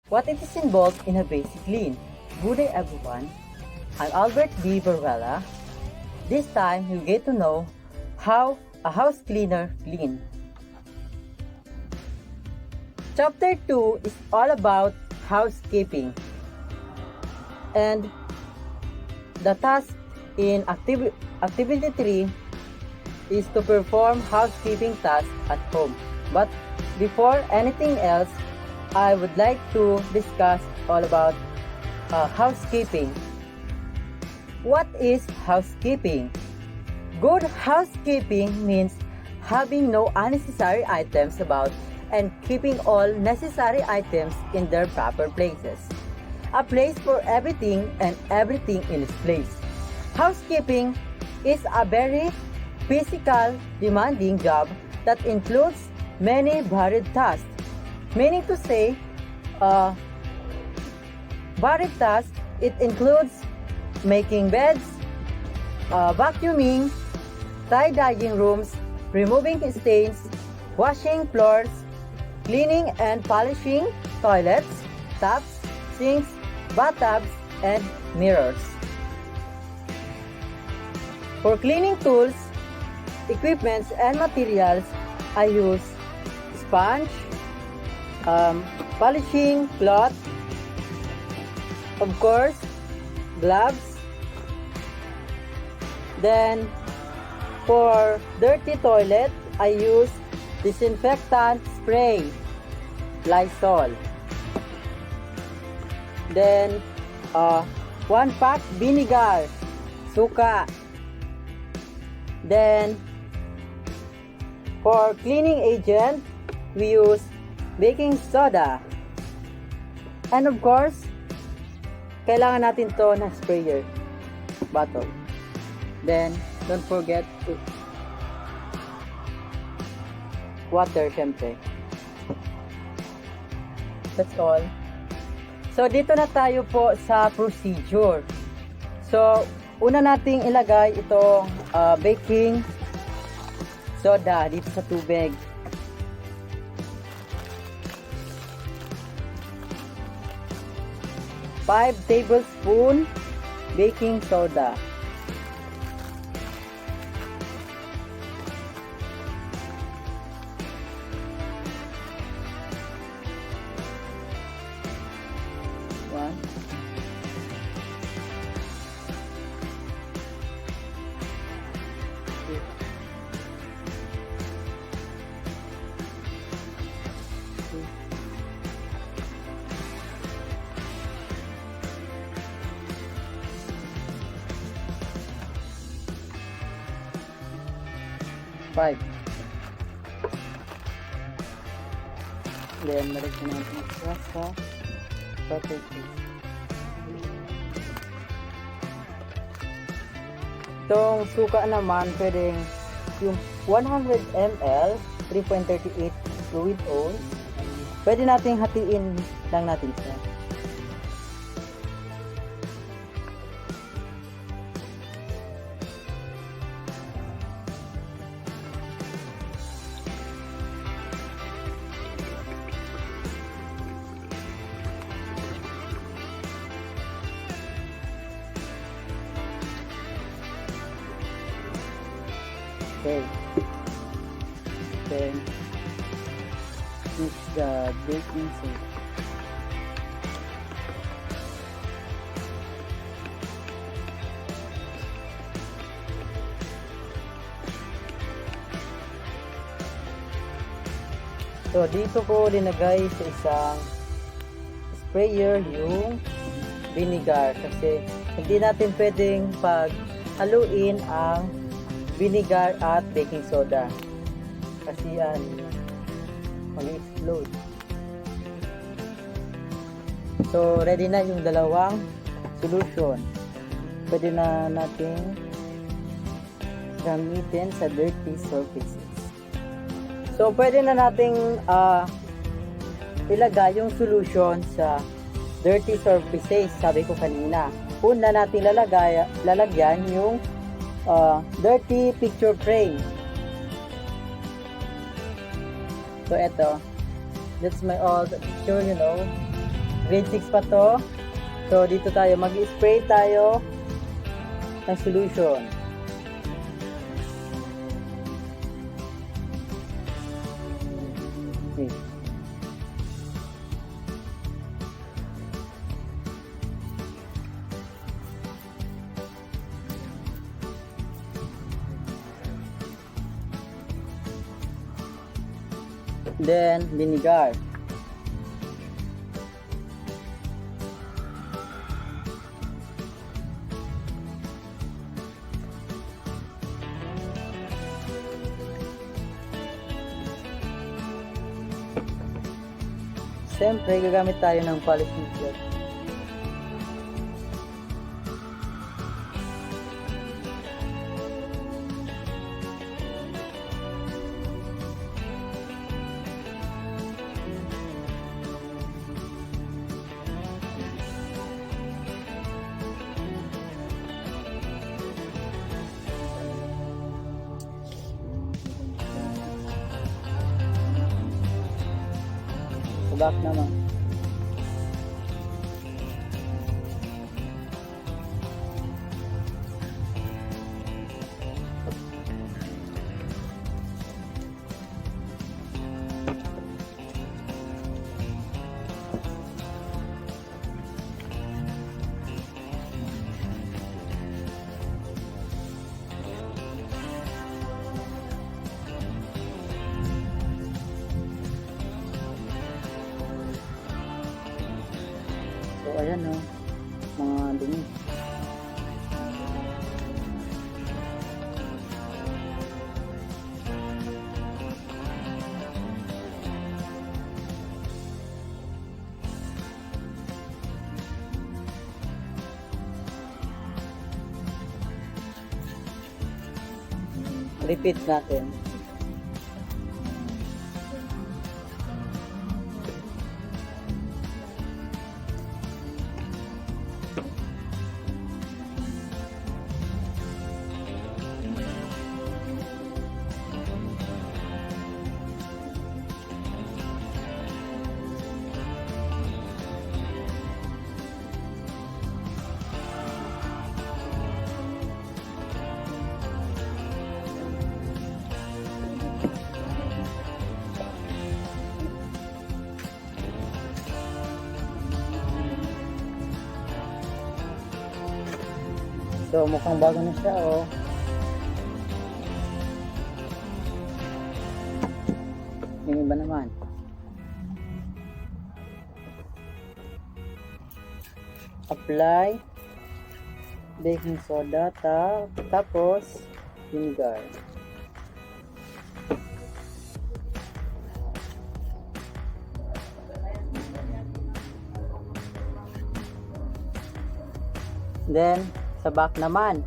what it is involved in a basic clean. Good day everyone, I'm Albert B. Baruela. This time you get to know how a house cleaner clean. Chapter 2 is all about housekeeping, and the task in activity 3 is to perform housekeeping tasks at home. But before anything else, I would like to discuss all about housekeeping. What is housekeeping? Good housekeeping means having no unnecessary items about and keeping all necessary items in their proper places. A place for everything and everything in its place. Housekeeping is a very physical, demanding job that includes many varied tasks. Meaning to say, varied tasks, it includes making beds, vacuuming, tie-dyeing rooms, removing stains, washing floors, cleaning and polishing toilets, taps, sinks, bathtubs, and mirrors. For cleaning tools, equipments, and materials, I use sponge, polishing cloth, of course, gloves. Then, for dirty toilet, I use disinfectant spray, Lysol. Then, 1 pack vinegar, suka. Then, for cleaning agent, we use baking soda. And of course, kailangan natin to na sprayer bottle. Then, don't forget to water, syempre. That's all. So, dito na tayo po sa procedure. So, una nating ilagay itong baking soda dito sa tubig. Five tablespoon baking soda. One. Two. 5. Then, malagyan natin ang sa butter paste. Itong suka naman, pwedeng yung 100 ml, 3.38 fluid ounce. Pwede nating hatiin lang natin siya. Okay. Then mix the baking soda. So dito ko linagay sa isang sprayer yung vinegar kasi hindi natin pwedeng paghaluin ang vinegar at baking soda kasi yan mag-explode. So ready na yung dalawang solution. Pwede na natin gamitin sa dirty surfaces. So pwede na nating ilagay yung solution sa dirty surfaces. Sabi ko kanina, una natin lalagyan yung dirty picture frame. So eto, that's my old picture, you know, grade 6 pa to. So dito tayo, mag-spray tayo ng solution. Okay. Then vinegar. Siyempre, gagamit tayo ng polishing fluid. Back naman. So ayan o, mga dumi. Repeat natin. So mukhang bago na siya oh. Yung iba naman. Apply baking soda tapos vinegar. Then sa back naman.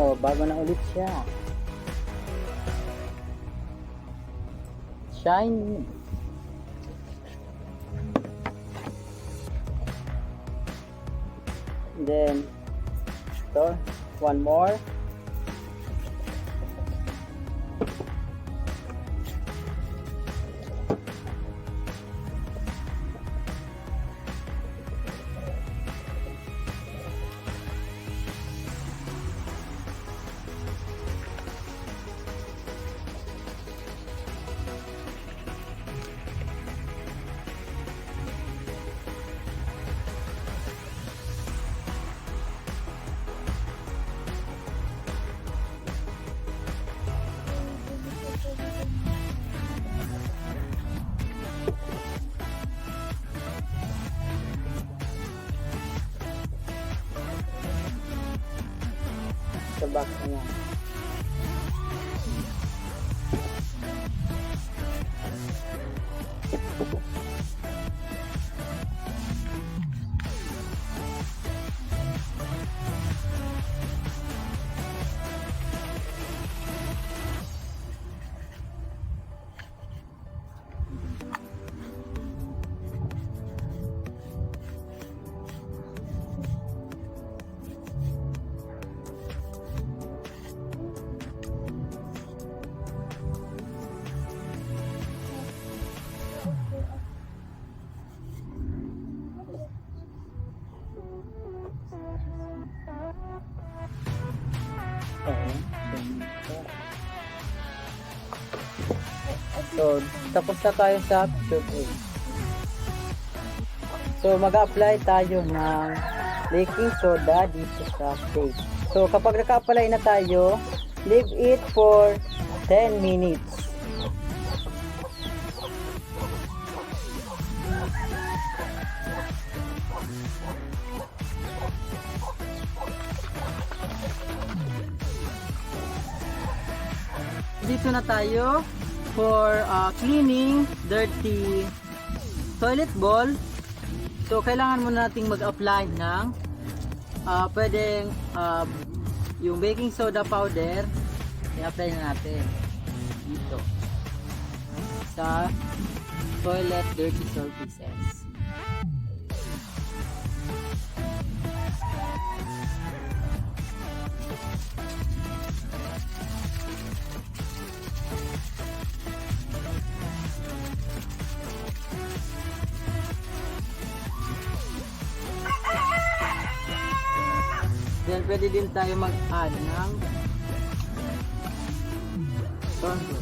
Oh, bago na ulit siya. Shiny. Then, ito, one more. Sa box niya. So, tapos na tayo sa picture 3. So, mag-apply tayo ng baking soda dito sa cake. So, kapag naka-apply na tayo, leave it for 10 minutes. Dito na tayo for cleaning dirty toilet bowl. So, kailangan muna nating mag-apply ng pwedeng yung baking soda powder. I-apply na natin dito sa toilet dirty surfaces. Then, pwede din tayo mag-add ng tondo.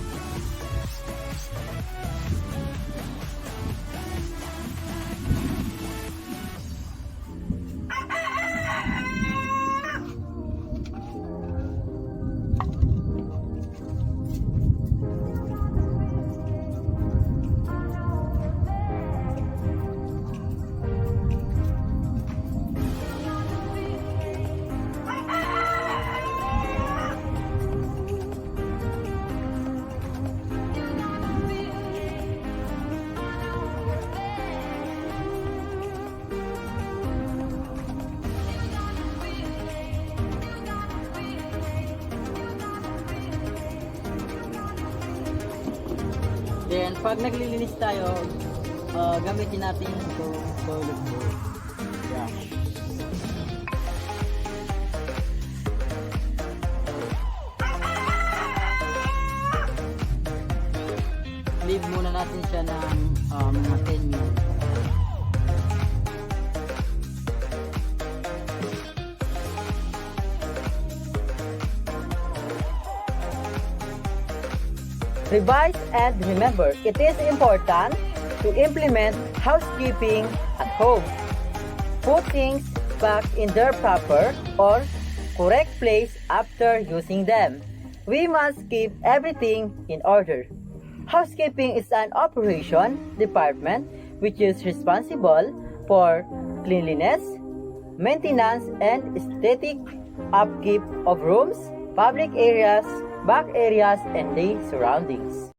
Then, pag naglilinis tayo, gamitin natin itong toilet bowl brush. Leave muna natin siya ng mga 10 minutes. Revise and remember, it is important to implement housekeeping at home. Put things back in their proper or correct place after using them. We must keep everything in order. Housekeeping is an operation department which is responsible for cleanliness, maintenance, and aesthetic upkeep of rooms, public areas, back areas, and the surroundings.